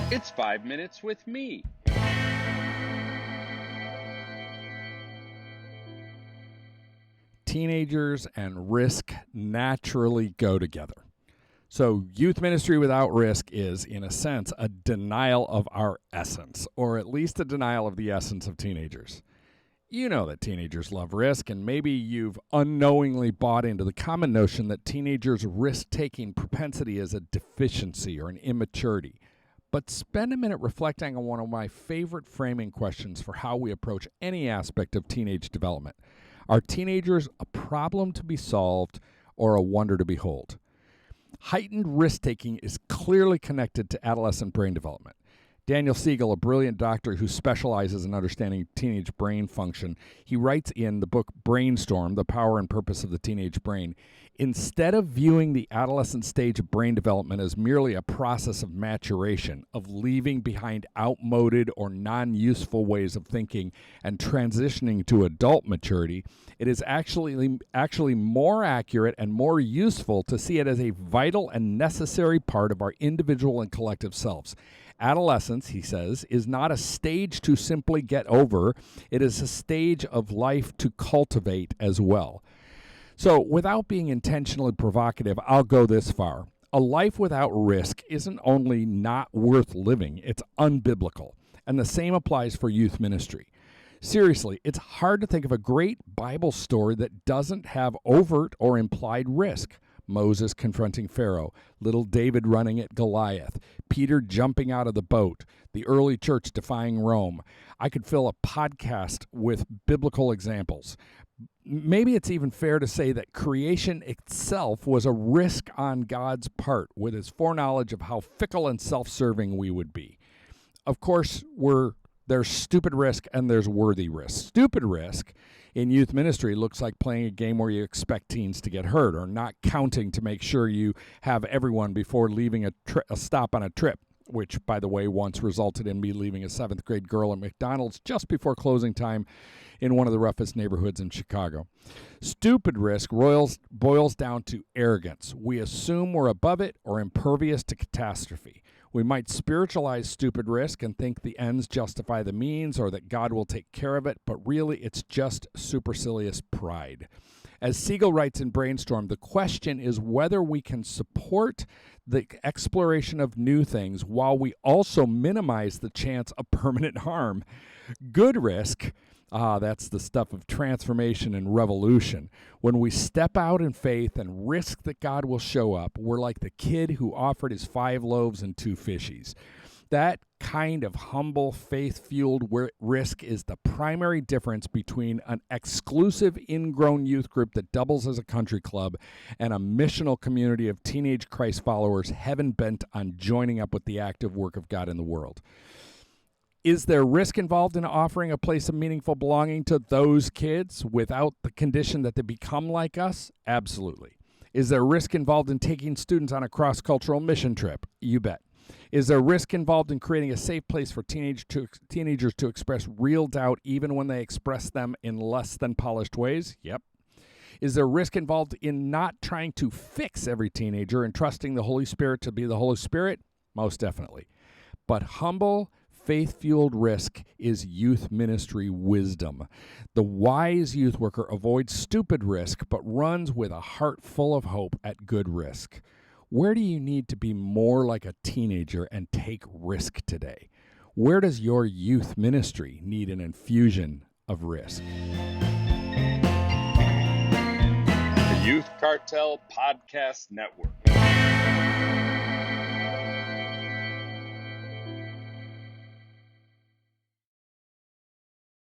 It's 5 minutes with me. Teenagers and risk naturally go together. So youth ministry without risk is, in a sense, a denial of our essence, or at least a denial of the essence of teenagers. You know that teenagers love risk, and maybe you've unknowingly bought into the common notion that teenagers' risk-taking propensity is a deficiency or an immaturity. But spend a minute reflecting on one of my favorite framing questions for how we approach any aspect of teenage development. Are teenagers a problem to be solved or a wonder to behold? Heightened risk-taking is clearly connected to adolescent brain development. Daniel Siegel, a brilliant doctor who specializes in understanding teenage brain function, he writes in the book Brainstorm, The Power and Purpose of the Teenage Brain, instead of viewing the adolescent stage of brain development as merely a process of maturation, of leaving behind outmoded or non-useful ways of thinking and transitioning to adult maturity, it is actually more accurate and more useful to see it as a vital and necessary part of our individual and collective selves. Adolescence, he says, is not a stage to simply get over. It is a stage of life to cultivate as well. So without being intentionally provocative, I'll go this far. A life without risk isn't only not worth living, it's unbiblical. And the same applies for youth ministry. Seriously, it's hard to think of a great Bible story that doesn't have overt or implied risk. Moses confronting Pharaoh, little David running at Goliath, Peter jumping out of the boat, the early church defying Rome. I could fill a podcast with biblical examples. Maybe it's even fair to say that creation itself was a risk on God's part with his foreknowledge of how fickle and self-serving we would be. Of course, there's stupid risk and there's worthy risk. Stupid risk in youth ministry looks like playing a game where you expect teens to get hurt or not counting to make sure you have everyone before leaving a stop on a trip, which, by the way, once resulted in me leaving a 7th grade girl at McDonald's just before closing time in one of the roughest neighborhoods in Chicago. Stupid risk boils down to arrogance. We assume we're above it or impervious to catastrophe. We might spiritualize stupid risk and think the ends justify the means or that God will take care of it, but really it's just supercilious pride. As Siegel writes in Brainstorm, the question is whether we can support the exploration of new things while we also minimize the chance of permanent harm. Good risk, that's the stuff of transformation and revolution. When we step out in faith and risk that God will show up, we're like the kid who offered his 5 loaves and 2 fishies. That kind of humble, faith-fueled risk is the primary difference between an exclusive ingrown youth group that doubles as a country club and a missional community of teenage Christ followers heaven-bent on joining up with the active work of God in the world. Is there risk involved in offering a place of meaningful belonging to those kids without the condition that they become like us? Absolutely. Is there risk involved in taking students on a cross-cultural mission trip? You bet. Is there risk involved in creating a safe place for teenagers to express real doubt even when they express them in less than polished ways? Yep. Is there risk involved in not trying to fix every teenager and trusting the Holy Spirit to be the Holy Spirit? Most definitely. But humble, faith-fueled risk is youth ministry wisdom. The wise youth worker avoids stupid risk but runs with a heart full of hope at good risk. Where do you need to be more like a teenager and take risk today? Where does your youth ministry need an infusion of risk? The Youth Cartel Podcast Network.